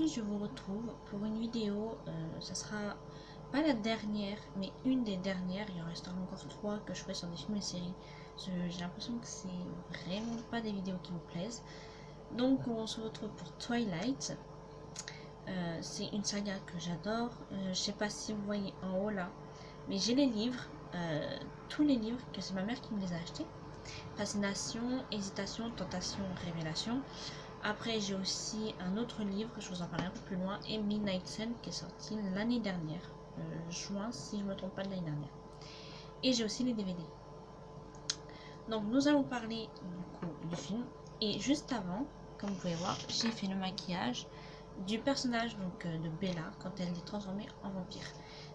aujourd'hui je vous retrouve pour une vidéo, ça sera pas la dernière mais une des dernières, il en restera encore 3 que je ferai sur des films et séries. J'ai l'impression que c'est vraiment pas des vidéos qui me plaisent. Donc on se retrouve pour Twilight. C'est une saga que j'adore, je sais pas si vous voyez en haut là, mais j'ai les livres, tous les livres, que c'est ma mère qui me les a achetés. Fascination, hésitation, tentation, révélation. Après, j'ai aussi un autre livre, je vous en parlerai un peu plus loin, et Midnight Sun, qui est sorti l'année dernière, juin, si je ne me trompe pas, de l'année dernière. Et j'ai aussi les DVD. Donc, nous allons parler du coup du film. Et juste avant, comme vous pouvez voir, j'ai fait le maquillage du personnage donc, de Bella quand elle est transformée en vampire.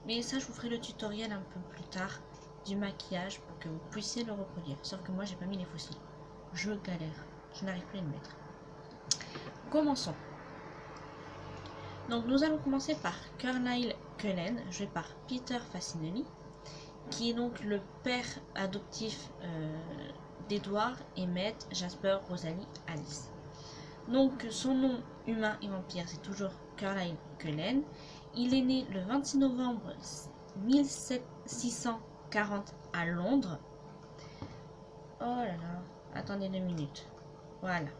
Mais ça, je vous ferai le tutoriel un peu plus tard du maquillage pour que vous puissiez le reproduire. Sauf que moi, j'ai pas mis les fossiles. Je galère, je n'arrive plus à les mettre. Commençons. Donc nous allons commencer par Carlisle Cullen, joué par Peter Facinelli, qui est donc le père adoptif d'Edward, Emmett, Jasper, Rosalie, Alice. Donc son nom humain et vampire c'est toujours Carlisle Cullen. Il est né le 26 novembre 1640 à Londres. Oh là là, attendez 2 minutes. Voilà.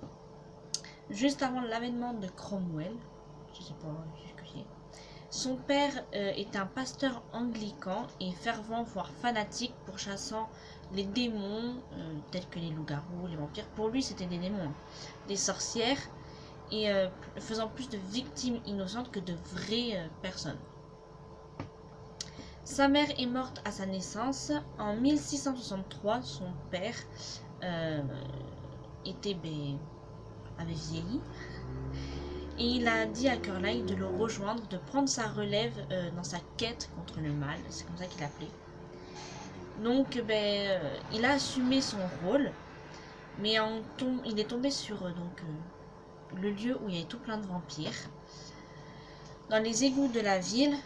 Juste avant l'avènement de Cromwell. Je sais pas ce que c'est. Son père est un pasteur anglican et fervent, voire fanatique, pourchassant les démons, tels que les loups-garous, les vampires. Pour lui, c'était des démons, hein, des sorcières, et faisant plus de victimes innocentes que de vraies personnes. Sa mère est morte à sa naissance. En 1663, son père avait vieilli. Et il a dit à Carlisle de le rejoindre, de prendre sa relève dans sa quête contre le mal. C'est comme ça qu'il l'appelait. Donc, il a assumé son rôle. Mais il est tombé sur le lieu où il y avait tout plein de vampires. Dans les égouts de la ville.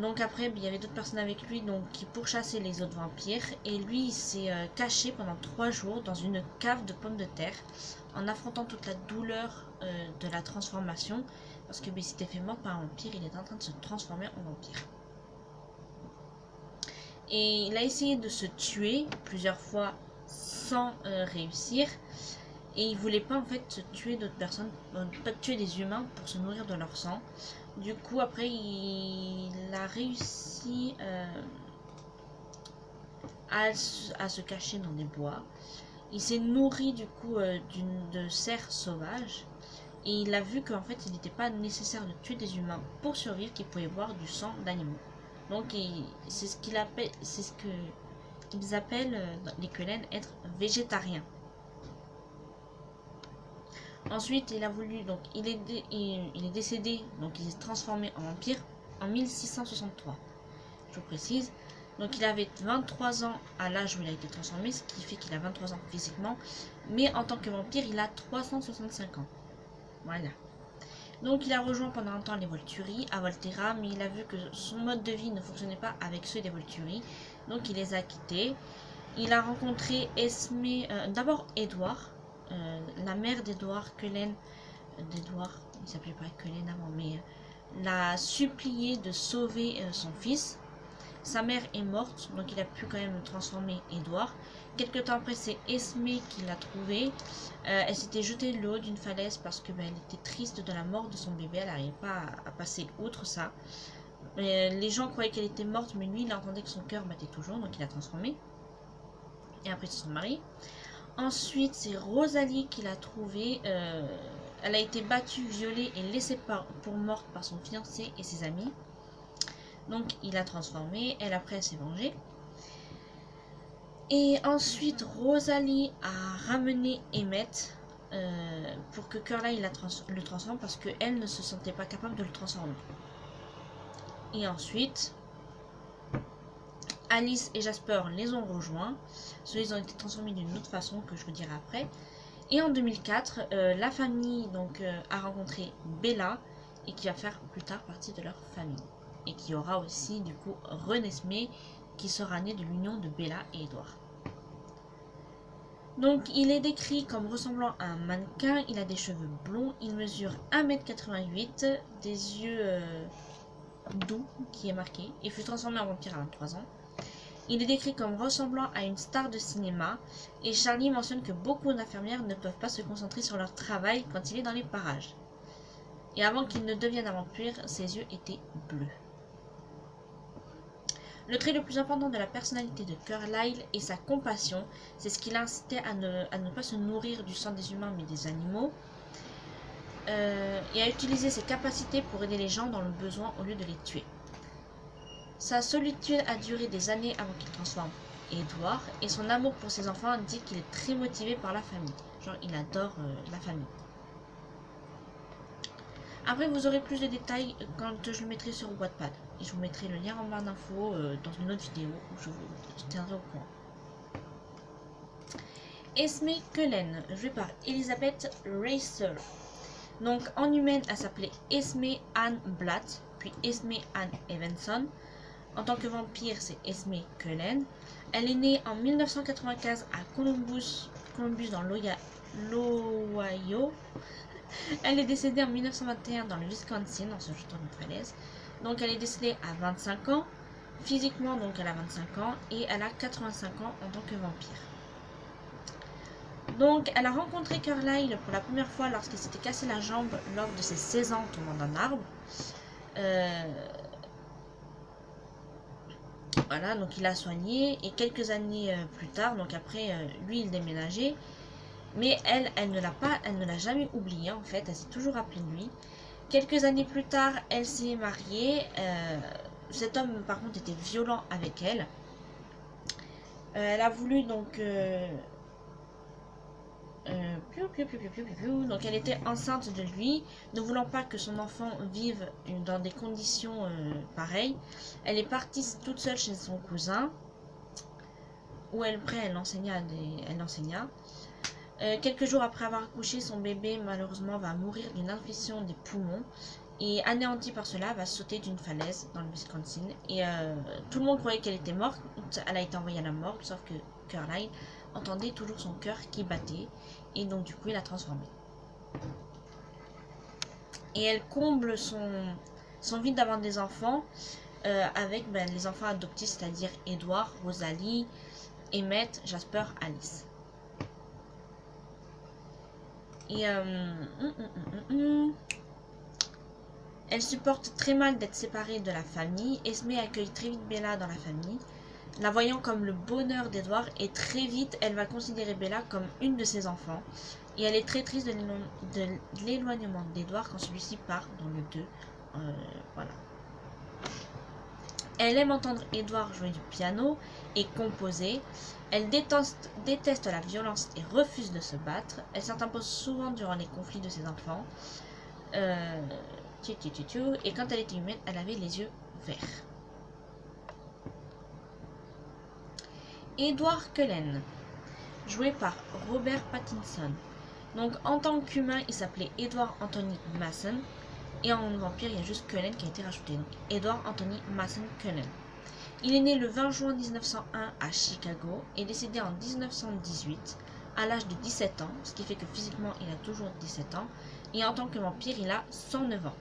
Donc après, il y avait d'autres personnes avec lui qui pourchassaient les autres vampires. Et lui, il s'est caché pendant 3 jours dans une cave de pommes de terre. En affrontant toute la douleur de la transformation. Parce que s'il était fait mort par un vampire, il est en train de se transformer en vampire. Et il a essayé de se tuer plusieurs fois sans réussir. Et il voulait pas en fait tuer d'autres personnes, pas tuer des humains pour se nourrir de leur sang. Du coup après il a réussi à se cacher dans des bois. Il s'est nourri du coup de cerfs sauvages. Et il a vu qu'en fait il n'était pas nécessaire de tuer des humains pour survivre, qu'il pouvait boire du sang d'animaux. Donc c'est ce qu'ils appellent les Cullen être végétariens. Ensuite, il a voulu, donc il est décédé, donc il s'est transformé en vampire en 1663. Je vous précise. Donc il avait 23 ans à l'âge où il a été transformé, ce qui fait qu'il a 23 ans physiquement. Mais en tant que vampire, il a 365 ans. Voilà. Donc il a rejoint pendant un temps les Volturi à Volterra, mais il a vu que son mode de vie ne fonctionnait pas avec ceux des Volturi. Donc il les a quittés. Il a rencontré d'abord Edward. La mère d'Edward Cullen, il s'appelait pas Cullen avant, mais l'a supplié de sauver son fils. Sa mère est morte, donc il a pu quand même transformer Edward. Quelque temps après, c'est Esmé qui l'a trouvé. Elle s'était jetée de haut d'une falaise parce que elle était triste de la mort de son bébé. Elle n'arrivait pas à passer outre ça. Les gens croyaient qu'elle était morte, mais lui, il entendait que son cœur battait toujours, donc il l'a transformée. Et après, ils se sont mariés. Ensuite, c'est Rosalie qui l'a trouvée. Elle a été battue, violée et laissée pour morte par son fiancé et ses amis. Donc, il l'a transformée. Elle, après, elle s'est vengée. Et ensuite, Rosalie a ramené Emmett pour que Carlisle le transforme parce qu'elle ne se sentait pas capable de le transformer. Et ensuite, Alice et Jasper les ont rejoints. Ceux-là, ils ont été transformés d'une autre façon que je vous dirai après. Et en 2004, la famille a rencontré Bella et qui va faire plus tard partie de leur famille. Et qui aura aussi du coup Renesmee qui sera né de l'union de Bella et Edward. Donc il est décrit comme ressemblant à un mannequin, il a des cheveux blonds, il mesure 1,88 m, des yeux doux, qui est marqué, et fut transformé en vampire à 23 ans. Il est décrit comme ressemblant à une star de cinéma, et Charlie mentionne que beaucoup d'infirmières ne peuvent pas se concentrer sur leur travail quand il est dans les parages. Et avant qu'il ne devienne un vampire, ses yeux étaient bleus. Le trait le plus important de la personnalité de Carlyle est sa compassion. C'est ce qui l'incitait à ne pas se nourrir du sang des humains mais des animaux. Et à utiliser ses capacités pour aider les gens dans le besoin au lieu de les tuer. Sa solitude a duré des années avant qu'il transforme Edward, et son amour pour ses enfants indique qu'il est très motivé par la famille. Genre, il adore la famille. Après, vous aurez plus de détails quand je le mettrai sur Wattpad. Et je vous mettrai le lien en barre d'infos dans une autre vidéo où je vous tiendrai au courant. Esme Cullen, jouée par Elizabeth Racer. Donc, en humaine, elle s'appelait Esme Ann Blatt, puis Esme Ann Evanson. En tant que vampire, c'est Esme Cullen. Elle est née en 1995 à Columbus dans l'Ohio. Elle est décédée en 1921 dans le Wisconsin, dans ce jeton de falaise. Donc elle est décédée à 25 ans. Physiquement, donc elle a 25 ans. Et elle a 85 ans en tant que vampire. Donc elle a rencontré Carlyle pour la première fois lorsqu'il s'était cassé la jambe lors de ses 16 ans tombant d'un arbre. Voilà, donc il a soigné. Et quelques années plus tard, donc après, lui il déménageait. Mais elle ne l'a jamais oublié en fait, elle s'est toujours rappelée de lui. Quelques années plus tard, elle s'est mariée. Cet homme par contre était violent avec elle. Elle a voulu donc... donc elle était enceinte de lui, ne voulant pas que son enfant vive dans des conditions pareilles. Elle est partie toute seule chez son cousin, où elle enseigna. Quelques jours après avoir accouché, son bébé malheureusement va mourir d'une infection des poumons et anéanti par cela va sauter d'une falaise dans le Wisconsin. Et tout le monde croyait qu'elle était morte, elle a été envoyée à la morgue, sauf que Carlyle entendait toujours son cœur qui battait et donc du coup il l'a transformée. Et elle comble son vide d'avoir des enfants avec les enfants adoptés, c'est-à-dire Edward, Rosalie, Emmett, Jasper, Alice. Et elle supporte très mal d'être séparée de la famille. Esme accueille très vite Bella dans la famille, la voyant comme le bonheur d'Edward, et très vite elle va considérer Bella comme une de ses enfants. Et elle est très triste de l'éloignement d'Edward quand celui-ci part dans le 2. Voilà. Elle aime entendre Edward jouer du piano et composer. Elle déteste la violence et refuse de se battre. Elle s'impose souvent durant les conflits de ses enfants. Et quand elle était humaine, elle avait les yeux verts. Edward Cullen, joué par Robert Pattinson. Donc en tant qu'humain, il s'appelait Edward Anthony Mason. Et en vampire, il y a juste Cullen qui a été rajouté. Donc Edward Anthony Mason Cullen. Il est né le 20 juin 1901 à Chicago et décédé en 1918 à l'âge de 17 ans, ce qui fait que physiquement il a toujours 17 ans, et en tant que vampire il a 109 ans.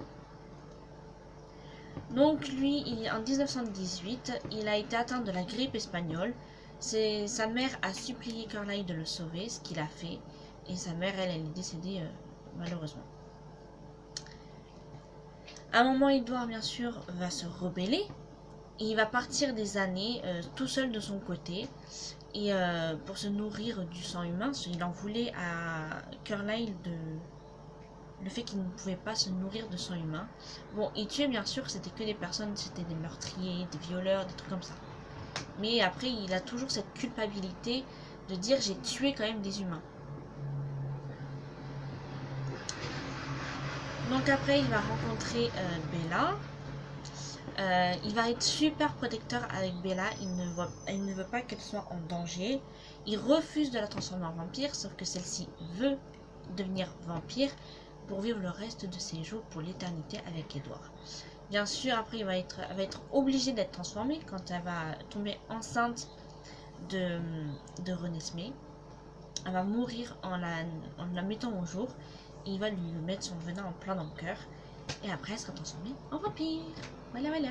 Donc lui, en 1918, il a été atteint de la grippe espagnole. Sa mère a supplié Carlyle de le sauver, ce qu'il a fait, et sa mère, elle est décédée malheureusement. À un moment, Edward, bien sûr, va se rebeller. Et il va partir des années tout seul de son côté. Et pour se nourrir du sang humain, il en voulait à Carlyle le fait qu'il ne pouvait pas se nourrir de sang humain. Bon, il tuait bien sûr, c'était que des personnes, c'était des meurtriers, des violeurs, des trucs comme ça. Mais après, il a toujours cette culpabilité de dire j'ai tué quand même des humains. Donc après, il va rencontrer Bella. Il va être super protecteur avec Bella. Il ne veut pas qu'elle soit en danger. Il refuse de la transformer en vampire, sauf que celle-ci veut devenir vampire pour vivre le reste de ses jours pour l'éternité avec Edward. Bien sûr, après, elle va être obligée d'être transformée quand elle va tomber enceinte de Renesmee. elle va mourir en la mettant au jour. Et il va lui mettre son venin en plein dans le cœur. Et après, elle sera transformée en vampire. Voilà, voilà.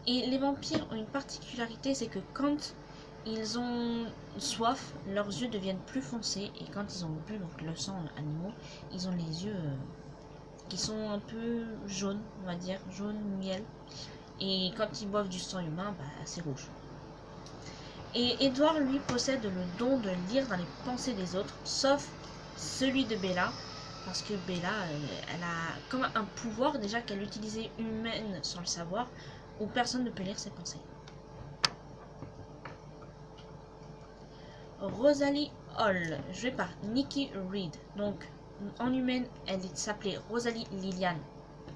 Et les vampires ont une particularité, c'est que quand ils ont soif, leurs yeux deviennent plus foncés. Et quand ils ont bu donc, le sang animaux, ils ont les yeux qui sont un peu jaunes, on va dire, jaune miel. Et quand ils boivent du sang humain, bah, c'est rouge. Et Edward, lui, possède le don de lire dans les pensées des autres, sauf celui de Bella. Parce que Bella, elle a comme un pouvoir déjà qu'elle utilisait humaine sans le savoir, où personne ne peut lire ses pensées. Rosalie Hall, jouée par Nikki Reed. Donc, en humaine, elle s'appelait Rosalie Lillian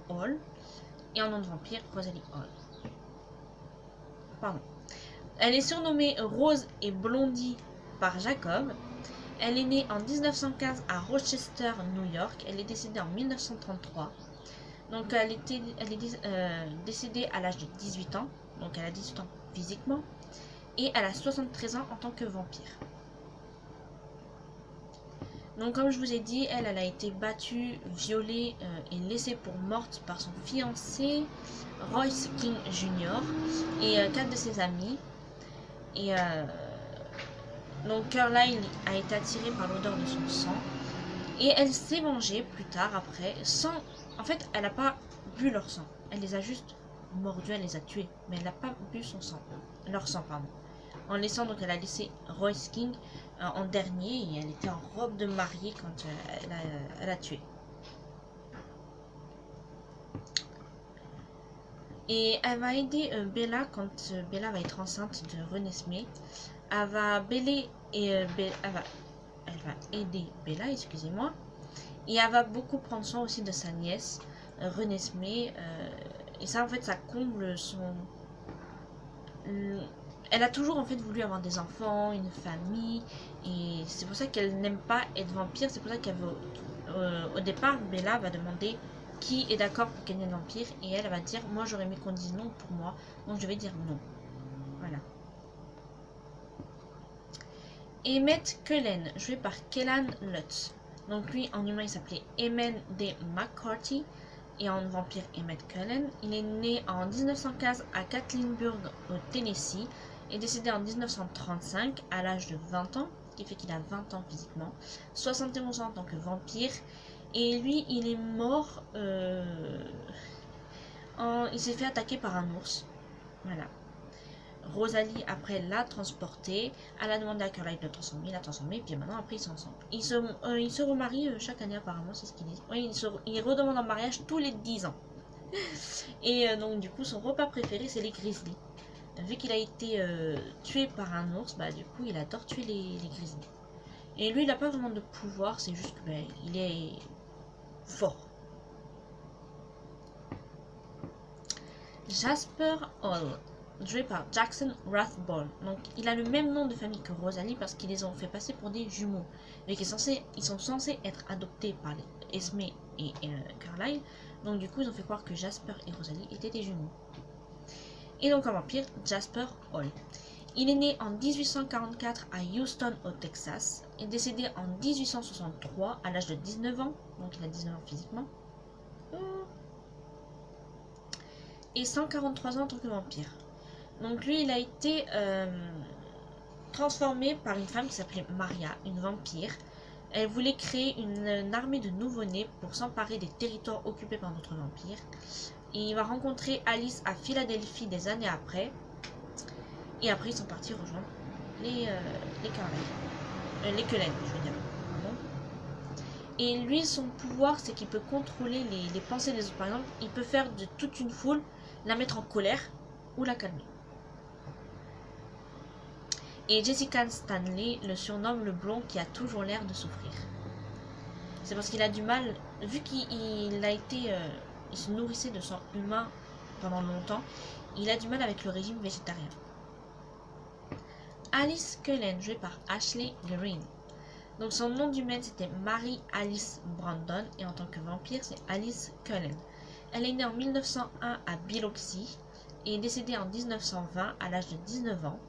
Hall. Et en nom de vampire, Rosalie Hall. Pardon. Elle est surnommée Rose et Blondie par Jacob. Elle est née en 1915 à Rochester, New York. Elle est décédée en 1933. Donc elle est décédée à l'âge de 18 ans. Donc elle a 18 ans physiquement. Et elle a 73 ans en tant que vampire. Donc comme je vous ai dit, elle a été battue, violée et laissée pour morte par son fiancé Royce King Jr. et 4 de ses amis. Et donc Carlyle a été attirée par l'odeur de son sang. Et elle s'est vengée plus tard après sans... En fait, elle n'a pas bu leur sang. Elle les a juste mordus, elle les a tués. Mais elle n'a pas bu son sang. Leur sang, pardon. En laissant, donc elle a laissé Royce King en dernier. Et elle était en robe de mariée quand elle a tué. Et elle va aider Bella quand Bella va être enceinte de Renesmee. Elle va aider Bella, excusez-moi. Et elle va beaucoup prendre soin aussi de sa nièce, Renesmee. Et ça, en fait, ça comble son... Elle a toujours, en fait, voulu avoir des enfants, une famille. Et c'est pour ça qu'elle n'aime pas être vampire. C'est pour ça qu'elle veut... au départ, Bella va demander qui est d'accord pour qu'elle devienne vampire. Et elle va dire, moi, j'aurais aimé qu'on dise non pour moi. Donc, je vais dire non. Voilà. Emmett Cullen, joué par Kellan Lutz. Donc lui, en humain, il s'appelait Emen D. McCarthy. Et en vampire, Emmett Cullen. Il est né en 1915 à Gatlinburg, au Tennessee. Et décédé en 1935 à l'âge de 20 ans. Ce qui fait qu'il a 20 ans physiquement. 71 ans en tant que vampire. Et lui, il est mort... il s'est fait attaquer par un ours. Voilà. Rosalie, après, l'a transporté. Elle a demandé à Carlyle de le transformer. Il l'a transformé. Puis maintenant, après, ils sont ensemble. Ils se remarient chaque année, apparemment. C'est ce qu'ils disent. Oui, ils redemandent en mariage tous les 10 ans. Et donc, du coup, son repas préféré, c'est les grizzlies. Vu qu'il a été tué par un ours, bah, du coup, il adore tuer les grizzlies. Et lui, il n'a pas vraiment de pouvoir. C'est juste que, il est fort. Jasper Hall, joué par Jackson Rathbone. Donc, il a le même nom de famille que Rosalie parce qu'ils les ont fait passer pour des jumeaux. Mais ils sont censés être adoptés par Esme et Carlyle. Donc, du coup, ils ont fait croire que Jasper et Rosalie étaient des jumeaux. Et donc, en vampire, Jasper Hall. Il est né en 1844 à Houston, au Texas. Et décédé en 1863 à l'âge de 19 ans. Donc, il a 19 ans physiquement. Et 143 ans en tant que vampire. Donc lui, il a été transformé par une femme qui s'appelait Maria, une vampire. Elle voulait créer une armée de nouveau-nés pour s'emparer des territoires occupés par d'autres vampires. Et il va rencontrer Alice à Philadelphie des années après. Et après, ils sont partis rejoindre les Carlyle. Les Cullen, je veux dire. Pardon. Et lui, son pouvoir, c'est qu'il peut contrôler les pensées des autres. Par exemple, il peut faire de toute une foule, la mettre en colère ou la calmer. Et Jessica Stanley le surnomme le blond qui a toujours l'air de souffrir. C'est parce qu'il a du mal, vu qu'il a été, il se nourrissait de sang humain pendant longtemps, il a du mal avec le régime végétarien. Alice Cullen, jouée par Ashley Greene. Donc son nom d'humaine c'était Mary Alice Brandon et en tant que vampire c'est Alice Cullen. Elle est née en 1901 à Biloxi et est décédée en 1920 à l'âge de 19 ans.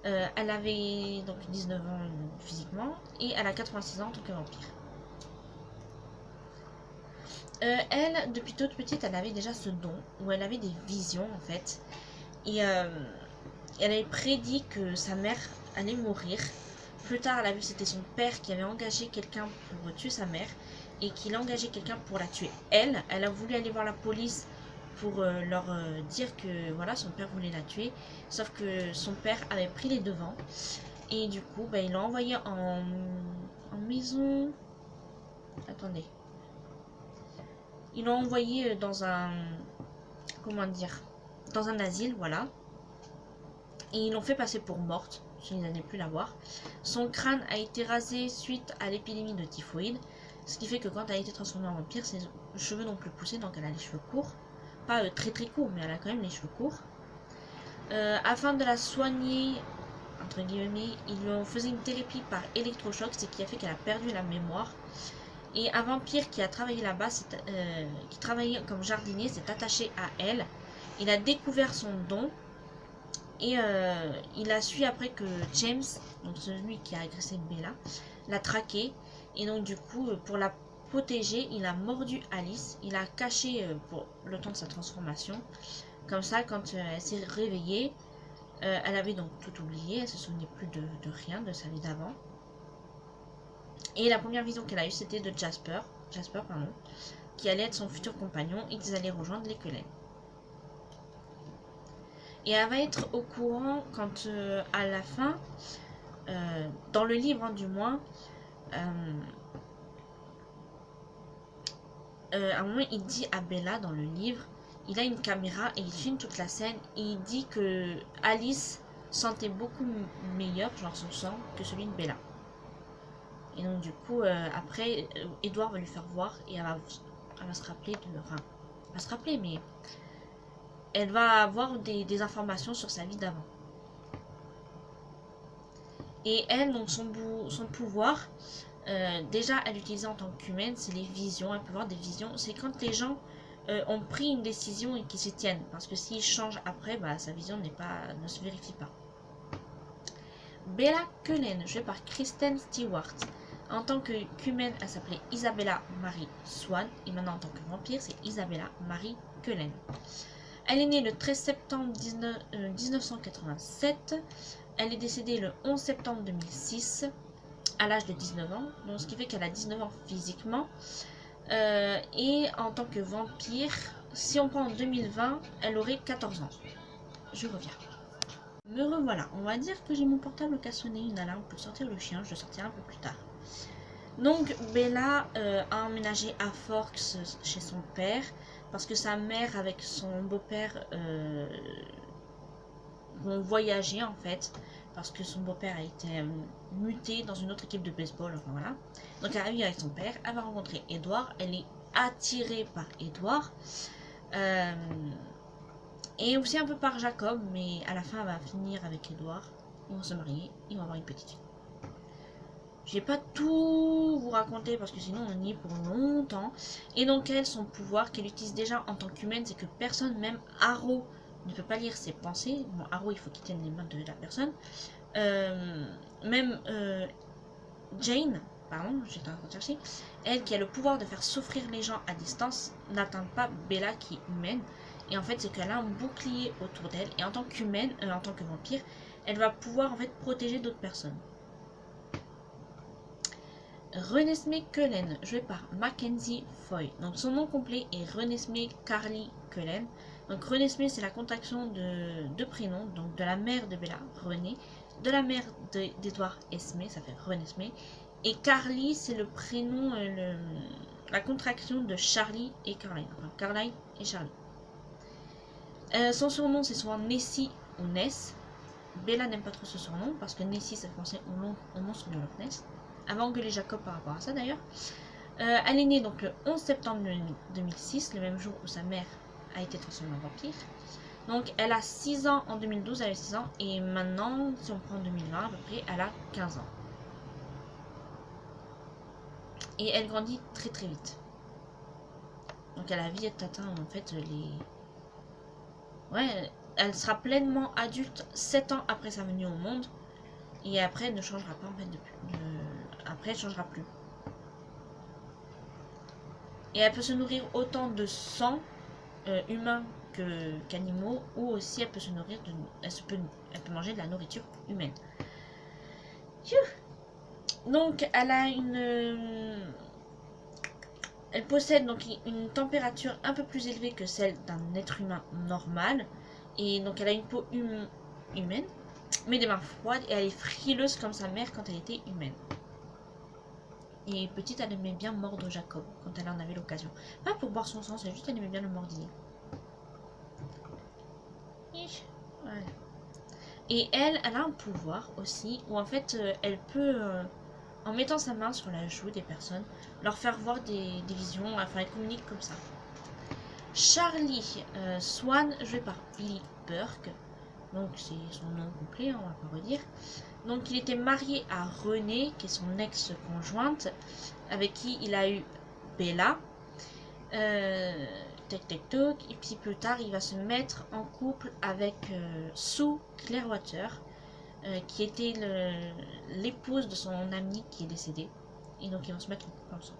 Elle avait donc 19 ans physiquement et elle a 86 ans en tant que vampire. Elle, depuis toute petite, elle avait déjà ce don où elle avait des visions en fait. Et elle avait prédit que sa mère allait mourir. Plus tard, elle a vu que c'était son père qui avait engagé quelqu'un pour tuer sa mère et qu'il a engagé quelqu'un pour la tuer. Elle a voulu aller voir la police pour leur dire que voilà, son père voulait la tuer. Sauf que son père avait pris les devants. Et du coup, il l'a envoyé en maison. Attendez. Ils l'ont envoyée dans un... Comment dire, dans un asile, voilà. Et ils l'ont fait passer pour morte, s'ils n'allaient plus la voir. Son crâne a été rasé suite à l'épidémie de typhoïde. Ce qui fait que quand elle a été transformée en vampire, ses cheveux n'ont plus poussé, donc elle a les cheveux courts. Pas très très courts, mais elle a quand même les cheveux courts. Afin de la soigner, entre guillemets, ils lui ont fait une thérapie par électrochoc, ce qui a fait qu'elle a perdu la mémoire. Et un vampire qui a travaillé là-bas, qui travaillait comme jardinier, s'est attaché à elle. Il a découvert son don. Et il a su après que James, donc celui qui a agressé Bella, l'a traqué. Et donc du coup, pour la protéger, il a mordu Alice. Il a caché pour le temps de sa transformation. Comme ça, quand elle s'est réveillée, elle avait donc tout oublié. Elle se souvenait plus de rien de sa vie d'avant. Et la première vision qu'elle a eue, c'était de Jasper, qui allait être son futur compagnon et qu'ils allaient rejoindre les Cullen. Et elle va être au courant quand, à la fin, dans le livre du moins, à un moment il dit à Bella dans le livre, il a une caméra et il filme toute la scène et il dit que Alice sentait beaucoup meilleur, genre son sang, que celui de Bella. Et donc du coup, après, Edward va lui faire voir et elle va se rappeler enfin, elle va se rappeler, mais elle va avoir des informations sur sa vie d'avant. Et elle, donc son pouvoir, déjà elle l'utilisait en tant qu'humaine, c'est les visions, elle peut voir des visions. C'est quand les gens ont pris une décision et qu'ils s'y tiennent. Parce que s'ils changent après, sa vision ne se vérifie pas. Bella Cullen, jouée par Kristen Stewart. En tant qu'humaine, elle s'appelait Isabella Marie Swan. Et maintenant, en tant que vampire, c'est Isabella Marie Cullen. Elle est née le 13 septembre 1987. Elle est décédée le 11 septembre 2006, à l'âge de 19 ans. Donc, ce qui fait qu'elle a 19 ans physiquement. Et en tant que vampire, si on prend en 2020, elle aurait 14 ans. Je reviens. Me revoilà. On va dire que j'ai mon portable qui a sonné, une alarme pour sortir le chien. Je le sortirai un peu plus tard. Donc Bella a emménagé à Forks chez son père parce que sa mère avec son beau-père vont voyager en fait parce que son beau-père a été muté dans une autre équipe de baseball, enfin voilà. Donc elle arrive avec son père, elle va rencontrer Edward, elle est attirée par Edward et aussi un peu par Jacob, mais à la fin elle va finir avec Edward, ils vont se marier, ils vont avoir une petite fille. Je vais pas tout vous raconter parce que sinon on y est pour longtemps. Et donc elle, son pouvoir qu'elle utilise déjà en tant qu'humaine, c'est que personne, même Arrow, ne peut pas lire ses pensées. Bon, Arrow, il faut qu'il tienne les mains de la personne. Même Jane, pardon, j'étais en train de chercher, elle qui a le pouvoir de faire souffrir les gens à distance, n'atteint pas Bella qui est humaine. Et en fait, c'est qu'elle a un bouclier autour d'elle. Et en tant qu'humaine, en tant que vampire, elle va pouvoir en fait protéger d'autres personnes. Renesmee Cullen, jouée par Mackenzie Foy. Donc son nom complet est Renesmee Carly Cullen. Donc Renesmee, c'est la contraction de deux prénoms, donc de la mère de Bella, Renée, de la mère d'Edward Esme, ça fait Renesmee. Et Carly, c'est le prénom, la contraction de Charlie et Caroline. Enfin, Caroline et Charlie. Son surnom, c'est souvent Nessie ou Ness. Bella n'aime pas trop ce surnom parce que Nessie, ça fait penser au monstre de Loch Ness. Avant que les Jacob par rapport à ça d'ailleurs. Elle est née donc le 11 septembre 2006, le même jour où sa mère a été transformée en vampire. Donc elle a 6 ans en 2012, elle a 6 ans, et maintenant, si on prend 2020 à peu près, elle a 15 ans. Et elle grandit très très vite. Donc elle a vite atteint en fait les... Ouais, elle sera pleinement adulte 7 ans après sa venue au monde. Et après, elle ne changera pas en fait après, elle ne changera plus. Et elle peut se nourrir autant de sang humain qu'animaux, ou aussi elle peut se nourrir elle peut manger de la nourriture humaine. Donc elle possède donc une température un peu plus élevée que celle d'un être humain normal, et donc elle a une peau humaine, mais des mains froides, et elle est frileuse comme sa mère quand elle était humaine. Et petite, elle aimait bien mordre Jacob quand elle en avait l'occasion. Pas pour boire son sang, c'est juste elle aimait bien le mordiller. Ouais. Et elle a un pouvoir aussi où en fait elle peut, en mettant sa main sur la joue des personnes, leur faire voir des visions, enfin elle communique comme ça. Charlie Swan, joué par Billy Burke, donc c'est son nom complet, hein, on va pas redire. Donc il était marié à Renée, qui est son ex-conjointe, avec qui il a eu Bella. Et puis plus tard, il va se mettre en couple avec Sue Clearwater, qui était l'épouse de son ami qui est décédé. Et donc ils vont se mettre en couple ensemble.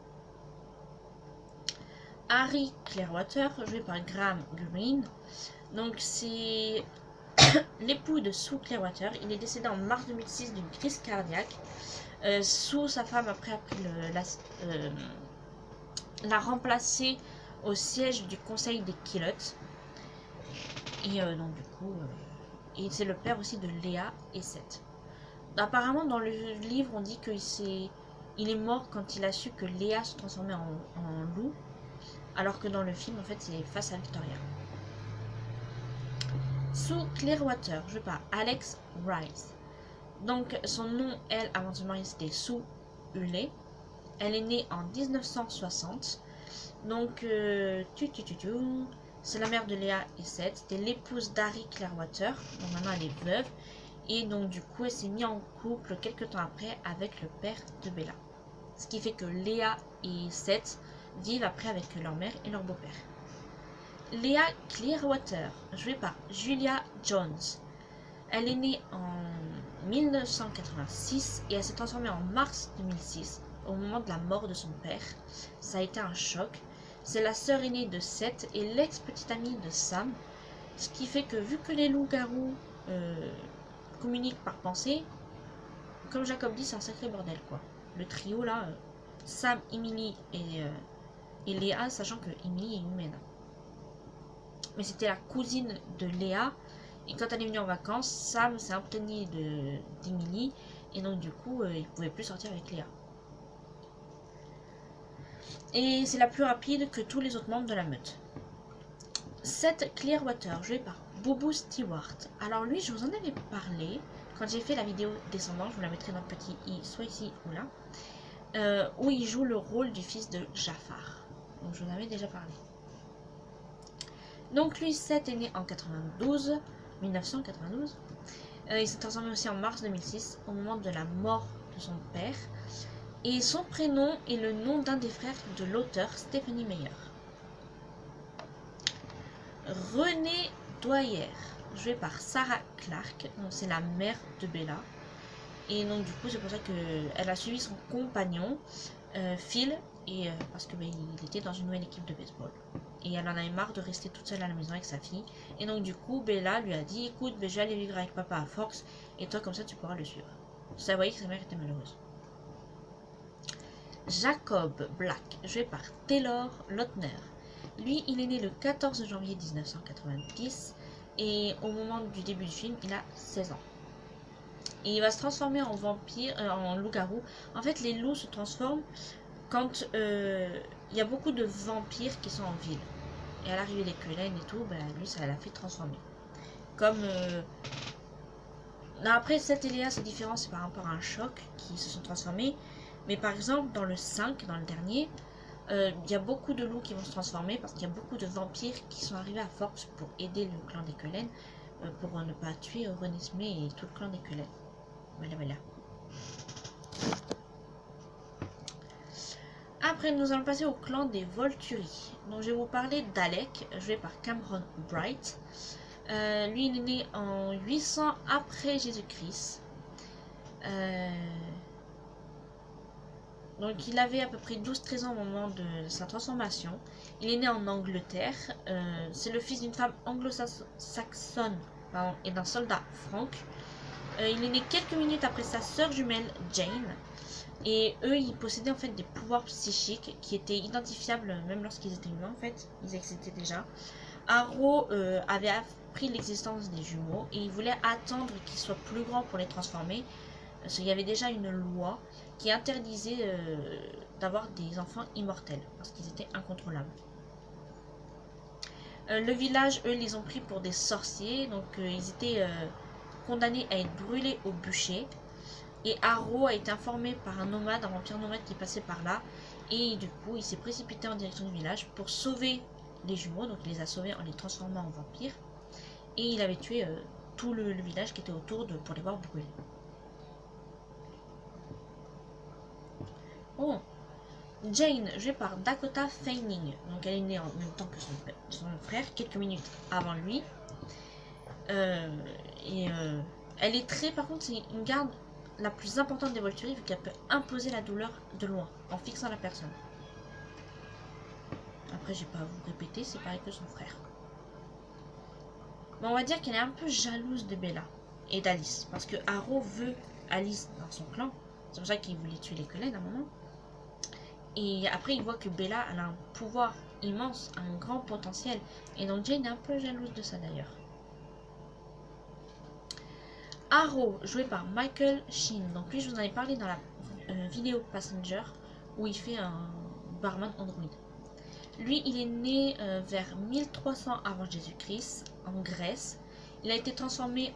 Harry Clearwater, joué par Graham Greene, donc c'est l'époux de Sue Clearwater. Il est décédé en mars 2006 d'une crise cardiaque. Sue, sa femme, après a pris l'a remplacé au siège du conseil des Kilotes. Et donc du coup, et c'est le père aussi de Léa et Seth. Apparemment dans le livre on dit qu'il est mort quand il a su que Léa se transformait en loup, alors que dans le film en fait c'est face à Victoria. Sue Clearwater, jouée par Alex Rice. Donc son nom, elle, avant de se marier, c'était Sue Huley. Elle est née en 1960. Donc c'est la mère de Léa et Seth. C'était l'épouse d'Harry Clearwater. Donc maintenant elle est veuve. Et donc du coup elle s'est mise en couple quelques temps après avec le père de Bella. Ce qui fait que Léa et Seth vivent après avec leur mère et leur beau-père. Léa Clearwater, jouée par Julia Jones. Elle est née en 1986 et elle s'est transformée en mars 2006 au moment de la mort de son père. Ça a été un choc. C'est la sœur aînée de Seth et l'ex-petite amie de Sam. Ce qui fait que vu que les loups-garous communiquent par pensée, comme Jacob dit, c'est un sacré bordel quoi. Le trio là, Sam, Emily et Léa, sachant que Emily est humaine. Mais c'était la cousine de Léa. Et quand elle est venue en vacances, Sam s'est imprégné d'Emily. Et donc du coup, il ne pouvait plus sortir avec Léa. Et c'est la plus rapide que tous les autres membres de la meute. Seth Clearwater, joué par Bobo Stewart. Alors lui, je vous en avais parlé quand j'ai fait la vidéo descendant. Je vous la mettrai dans le petit i, soit ici ou là. Où il joue le rôle du fils de Jafar. Donc je vous en avais déjà parlé. Donc lui, Seth est né en 1992. Il s'est transformé aussi en mars 2006 au moment de la mort de son père. Et son prénom est le nom d'un des frères de l'auteur Stephenie Meyer. Renée Dwyer, jouée par Sarah Clark, c'est la mère de Bella. Et donc du coup c'est pour ça qu'elle a suivi son compagnon Phil, et parce que il était dans une nouvelle équipe de baseball. Et elle en avait marre de rester toute seule à la maison avec sa fille. Et donc du coup Bella lui a dit écoute, je vais aller vivre avec papa à Forks et toi comme ça tu pourras le suivre. Ça voyait que sa mère était malheureuse. Jacob Black, joué par Taylor Lautner. Lui, il est né le 14 janvier 1990 et au moment du début du film, il a 16 ans. Et il va se transformer en vampire, en loup-garou. En fait, les loups se transforment quand il y a beaucoup de vampires qui sont en ville. Et à l'arrivée des Cullen et tout, lui, ça l'a fait transformer. Comme... Après, Seth et Léa, c'est différent, c'est par rapport à un choc qui se sont transformés. Mais par exemple, dans le 5, dans le dernier, il y a beaucoup de loups qui vont se transformer parce qu'il y a beaucoup de vampires qui sont arrivés à Forks pour aider le clan des Cullen, pour ne pas tuer Renesmee et tout le clan des Cullen. Voilà. Après, nous allons passer au clan des Volturi. Donc, je vais vous parler d'Alec, joué par Cameron Bright. Lui, il est né en 800 après Jésus-Christ. Donc il avait à peu près 12-13 ans au moment de sa transformation. Il est né en Angleterre. C'est le fils d'une femme anglo-saxonne et d'un soldat franc. Il est né quelques minutes après sa sœur jumelle Jane. Et eux, ils possédaient en fait des pouvoirs psychiques qui étaient identifiables même lorsqu'ils étaient humains en fait. Ils existaient déjà. Arrow avait appris l'existence des jumeaux et il voulait attendre qu'ils soient plus grands pour les transformer. Parce qu'il y avait déjà une loi qui interdisait d'avoir des enfants immortels parce qu'ils étaient incontrôlables. Le village, eux, les ont pris pour des sorciers, donc ils étaient condamnés à être brûlés au bûcher. Et Arrow a été informé par un nomade, un vampire nomade qui passait par là, et du coup il s'est précipité en direction du village pour sauver les jumeaux, donc il les a sauvés en les transformant en vampires, et il avait tué tout le village qui était autour pour les voir brûler. Oh, Jane, jouée par Dakota Fanning, donc elle est née en même temps que son frère, quelques minutes avant lui. Elle est très, par contre, c'est une garde la plus importante des Volturi vu qu'elle peut imposer la douleur de loin en fixant la personne. Après, j'ai pas à vous répéter, c'est pareil que son frère. Bon, on va dire qu'elle est un peu jalouse de Bella et d'Alice parce que Arrow veut Alice dans son clan. C'est pour ça qu'il voulait tuer les Cullen à un moment. Et après, il voit que Bella elle a un pouvoir immense, un grand potentiel. Et donc Jane est un peu jalouse de ça d'ailleurs. Arrow, joué par Michael Sheen. Donc lui, je vous en ai parlé dans la vidéo Passenger, où il fait un barman android. Lui, il est né vers 1300 avant Jésus-Christ, en Grèce. Il a été transformé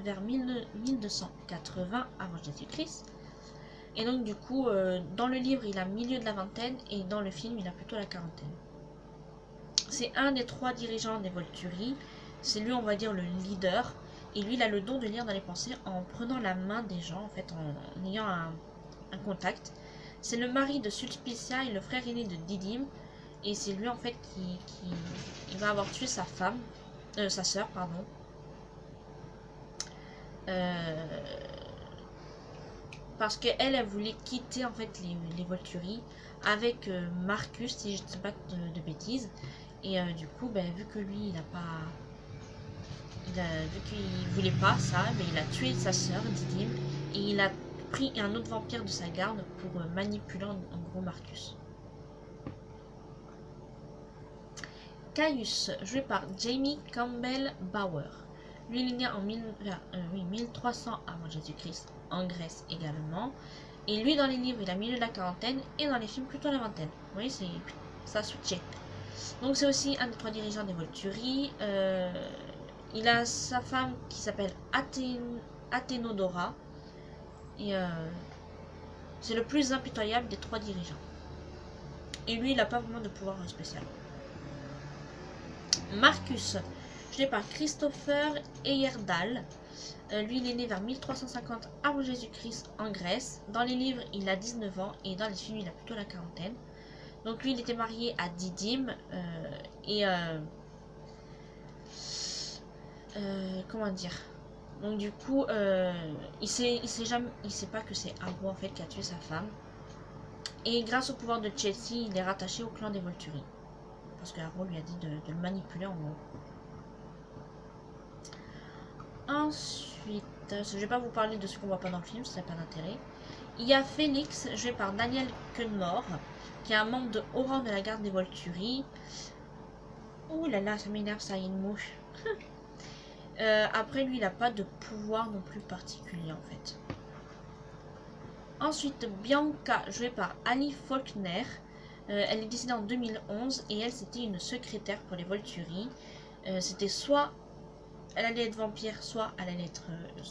vers 1280 avant Jésus-Christ. Et donc du coup, dans le livre, il a milieu de la vingtaine, et dans le film, il a plutôt la quarantaine. C'est un des 3 dirigeants des Volturi. C'est lui, on va dire, le leader. Et lui, il a le don de lire dans les pensées en prenant la main des gens, en fait, en ayant un contact. C'est le mari de Sulpicia et le frère aîné de Didyme. Et c'est lui, en fait, qui va avoir tué sa femme, sa sœur, pardon. Parce qu'elle, elle voulait quitter, en fait, les Volturi avec Marcus, si je ne dis pas de bêtises. Et du coup, ben, vu que lui, il a pas... vu qu'il voulait pas ça, ben, il a tué sa sœur, Didyme, et il a pris un autre vampire de sa garde pour manipuler en gros Marcus. Caius, joué par Jamie Campbell Bower. Lui, il est né en 1300 avant Jésus-Christ, en Grèce également. Et lui, dans les livres, il a milieu de la quarantaine, et dans les films, plutôt la vingtaine. Vous voyez, ça a switché. Donc c'est aussi un des 3 dirigeants des Volturi. Il a sa femme qui s'appelle Athénodora. Et c'est le plus impitoyable des 3 dirigeants. Et lui, il n'a pas vraiment de pouvoir spécial. Marcus, joué par Christopher Heyerdahl. Lui, il est né vers 1350 avant Jésus-Christ en Grèce. Dans les livres, il a 19 ans et dans les films, il a plutôt la quarantaine. Donc lui, il était marié à Didyme comment dire, donc du coup il sait pas que c'est Arrow en fait qui a tué sa femme, et grâce au pouvoir de Chelsea, il est rattaché au clan des Volturi parce que Arrow lui a dit de le manipuler en gros. Ensuite, je vais pas vous parler de ce qu'on voit pas dans le film, ça n'a pas d'intérêt. Il y a Félix, joué par Daniel Cunmore, qui est un membre de haut rang de la garde des Volturi. Ouh là là, ça m'énerve, ça, il y a une mouche. Après, lui, il n'a pas de pouvoir non plus particulier, en fait. Ensuite, Bianca, jouée par Ali Faulkner. Elle est décédée en 2011, et elle, c'était une secrétaire pour les Volturi. C'était soit elle allait être vampire, soit elle allait être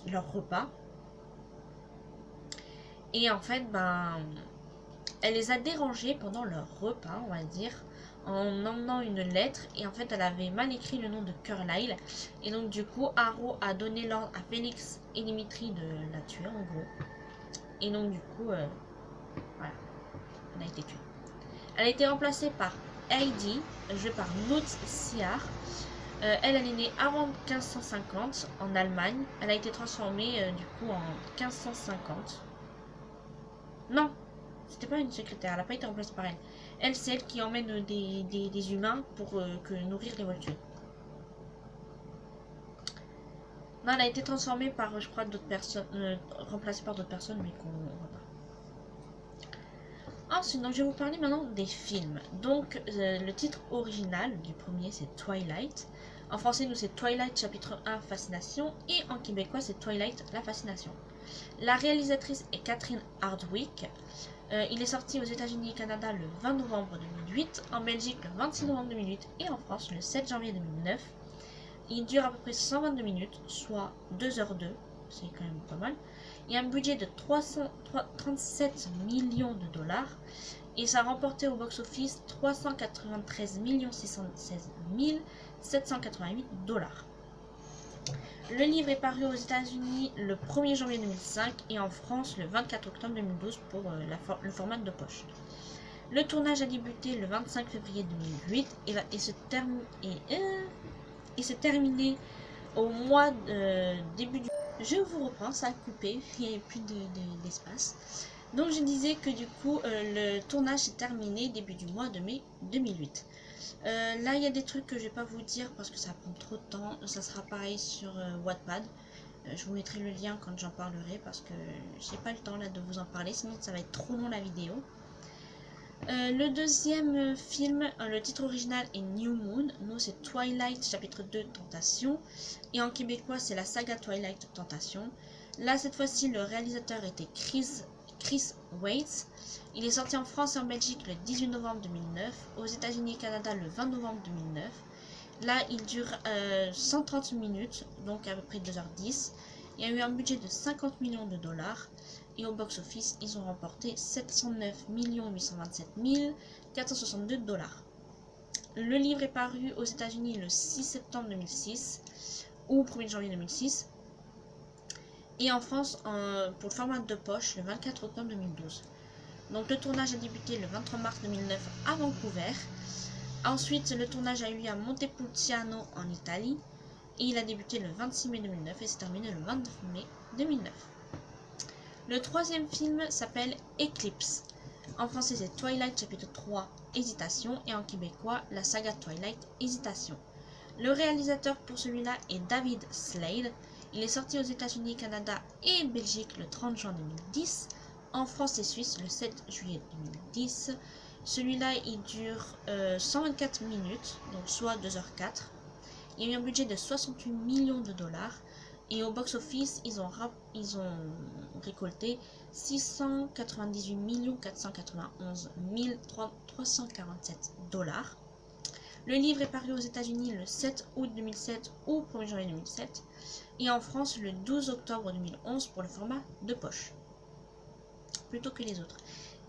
leur repas. Et en fait, ben, elle les a dérangés pendant leur repas, on va dire, en emmenant une lettre, et en fait elle avait mal écrit le nom de Carlyle, et donc du coup Arrow a donné l'ordre à Félix et Dimitri de la tuer en gros, et donc du coup voilà, elle a été tuée. Elle a été remplacée par Heidi, jouée par Noot Siar. Elle est née avant 1550 en Allemagne. Elle a été transformée du coup en 1550. Non, c'était pas une secrétaire, elle n'a pas été remplacée par elle. Elle, c'est elle qui emmène des humains pour nourrir les voitures. Non, elle a été transformée par, je crois, d'autres personnes, remplacée par d'autres personnes, mais qu'on ne voit pas. Ensuite, donc, je vais vous parler maintenant des films. Donc, le titre original du premier, c'est Twilight. En français, nous, c'est Twilight chapitre 1, Fascination. Et en québécois, c'est Twilight, la fascination. La réalisatrice est Catherine Hardwicke. Il est sorti aux États-Unis et Canada le 20 novembre 2008, en Belgique le 26 novembre 2008 et en France le 7 janvier 2009. Il dure à peu près 122 minutes, soit 2h02, c'est quand même pas mal. Il y a un budget de 337 millions de dollars et ça a remporté au box-office 393 616 788 dollars. Le livre est paru aux États-Unis le 1er janvier 2005 et en France le 24 octobre 2012 pour le format de poche. Le tournage a débuté le 25 février 2008 et s'est terminé au mois début du... Je vous reprends, ça a coupé, il n'y avait plus d'espace. Donc je disais que du coup le tournage s'est terminé début du mois de mai 2008. Là il y a des trucs que je vais pas vous dire parce que ça prend trop de temps. Ça sera pareil sur Wattpad. Je vous mettrai le lien quand j'en parlerai parce que j'ai pas le temps là de vous en parler, sinon ça va être trop long la vidéo. Le deuxième film, le titre original est New Moon. Nous c'est Twilight chapitre 2 Tentation. Et en québécois c'est la saga Twilight Tentation. Là cette fois-ci le réalisateur était Chris Weitz. Il est sorti en France et en Belgique le 18 novembre 2009, aux États-Unis et Canada le 20 novembre 2009. Là, il dure 130 minutes, donc à peu près 2h10. Il y a eu un budget de 50 millions de dollars et au box-office, ils ont remporté 709 827 462 dollars. Le livre est paru aux États-Unis le 6 septembre 2006 ou 1er janvier 2006. Et en France, pour le format de poche, le 24 octobre 2012. Donc le tournage a débuté le 23 mars 2009 à Vancouver. Ensuite, le tournage a eu lieu à Montepulciano en Italie. Et il a débuté le 26 mai 2009 et s'est terminé le 29 mai 2009. Le troisième film s'appelle Eclipse. En français, c'est Twilight chapitre 3 Hésitation et en québécois, la saga Twilight Hésitation. Le réalisateur pour celui-là est David Slade. Il est sorti aux États-Unis, Canada et Belgique le 30 juin 2010, en France et Suisse le 7 juillet 2010. Celui-là, il dure 124 minutes, donc soit 2h04. Il y a eu un budget de 68 millions de dollars et au box-office, ils ont récolté 698 491 347 dollars. Le livre est paru aux États-Unis le 7 août 2007 ou 1er janvier 2007 et en France le 12 octobre 2011 pour le format de poche, plutôt que les autres.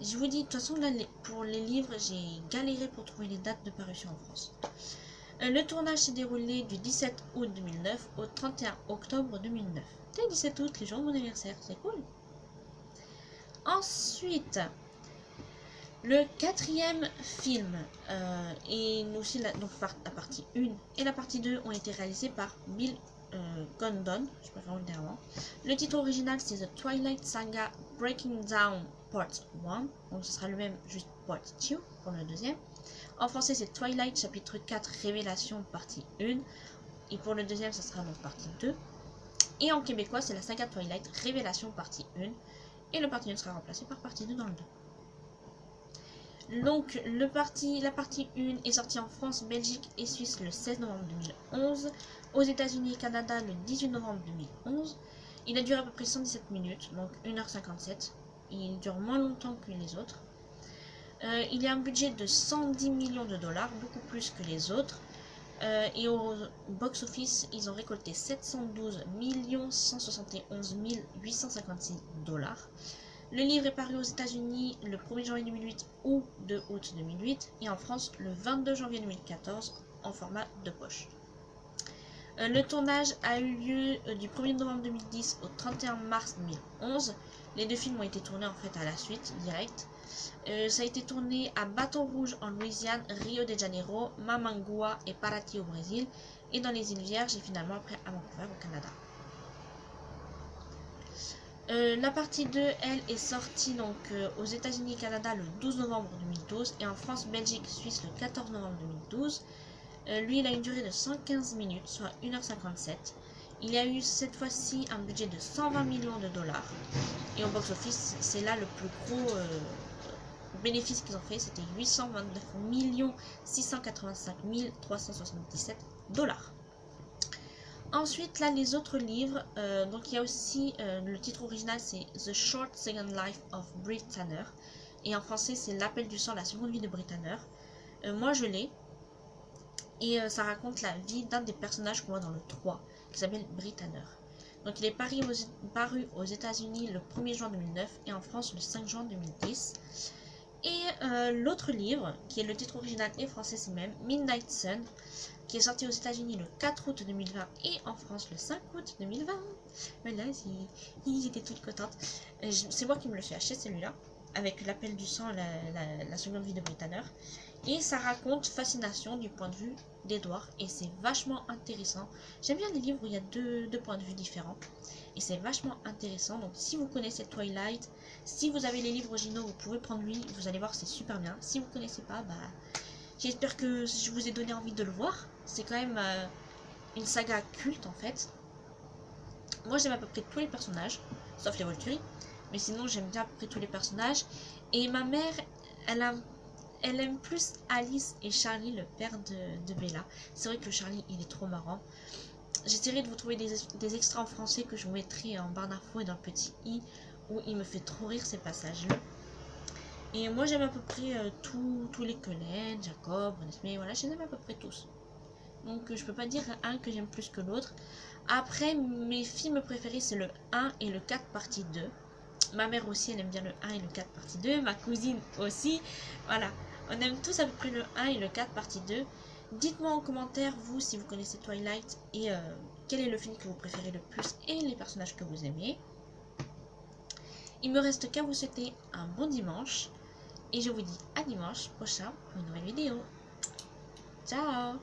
Je vous dis, de toute façon, là, pour les livres, j'ai galéré pour trouver les dates de parution en France. Le tournage s'est déroulé du 17 août 2009 au 31 octobre 2009. C'est 17 août, les jours de mon anniversaire, c'est cool. Ensuite, le quatrième film, et nous aussi, donc la partie 1 et la partie 2 ont été réalisés par Bill Condon, je préfère le dire avant. Le titre original c'est The Twilight Saga Breaking Down Part 1, donc ce sera le même, juste Part 2 pour le deuxième. En français c'est Twilight chapitre 4 Révélation partie 1, et pour le deuxième ce sera donc partie 2. Et en québécois c'est la saga Twilight Révélation partie 1, et le partie 1 sera remplacé par partie 2 dans le 2. Donc la partie 1 est sortie en France, Belgique et Suisse le 16 novembre 2011, aux États-Unis et Canada le 18 novembre 2011. Il a duré à peu près 117 minutes, donc 1h57. Il dure moins longtemps que les autres. Il y a un budget de 110 millions de dollars, beaucoup plus que les autres. Et au box-office, ils ont récolté 712 171 856 dollars. Le livre est paru aux États-Unis le 1er janvier 2008 ou 2 août 2008 et en France le 22 janvier 2014 en format de poche. Le tournage a eu lieu du 1er novembre 2010 au 31 mars 2011. Les deux films ont été tournés en fait à la suite, direct. Ça a été tourné à Baton Rouge en Louisiane, Rio de Janeiro, Mamangua et Paraty au Brésil et dans les îles Vierges et finalement après à Vancouver au Canada. La partie 2, elle, est sortie donc aux États-Unis et Canada le 12 novembre 2012 et en France, Belgique, Suisse le 14 novembre 2012. Lui, il a une durée de 115 minutes, soit 1h57. Il y a eu cette fois-ci un budget de 120 millions de dollars. Et au box-office, c'est là le plus gros bénéfice qu'ils ont fait. C'était 829 685 377 dollars. Ensuite, là, les autres livres. Donc, il y a aussi le titre original, c'est The Short Second Life of Brit Tanner. Et en français, c'est L'appel du sang, la seconde vie de Brit Tanner. Moi, je l'ai. Et ça raconte la vie d'un des personnages qu'on voit dans le 3, qui s'appelle Brit Tanner. Donc, il est paru aux États-Unis le 1er juin 2009 et en France le 5 juin 2010. Et l'autre livre, qui est le titre original et français, c'est même Midnight Sun, qui est sorti aux États-Unis le 4 août 2020 et en France le 5 août 2020. Voilà, j'étais toute contente. C'est moi qui me le suis acheté celui-là, avec L'appel du sang, la seconde vie de Brit Tanner. Et ça raconte Fascination du point de vue d'Edward et c'est vachement intéressant. J'aime bien les livres où il y a deux points de vue différents et c'est vachement intéressant. Donc si vous connaissez Twilight, si vous avez les livres originaux, vous pouvez prendre lui, vous allez voir, c'est super bien. Si vous connaissez pas, bah j'espère que je vous ai donné envie de le voir. C'est quand même une saga culte en fait. Moi j'aime à peu près tous les personnages, sauf les Volturi, mais sinon j'aime bien à peu près tous les personnages. Et ma mère, elle aime plus Alice et Charlie, le père de Bella. C'est vrai que Charlie, il est trop marrant. J'essaierai de vous trouver des extraits en français que je vous mettrai en barre d'infos et dans le petit i, où il me fait trop rire ces passages-là. Et moi, j'aime à peu près tous les Cullen, Jacob, mais voilà, je les aime à peu près tous. Donc, je peux pas dire un que j'aime plus que l'autre. Après, mes films préférés, c'est le 1 et le 4 partie 2. Ma mère aussi, elle aime bien le 1 et le 4 partie 2. Ma cousine aussi. Voilà. On aime tous à peu près le 1 et le 4 partie 2. Dites-moi en commentaire, vous, si vous connaissez Twilight et quel est le film que vous préférez le plus et les personnages que vous aimez. Il me reste qu'à vous souhaiter un bon dimanche. Et je vous dis à dimanche prochain pour une nouvelle vidéo. Ciao!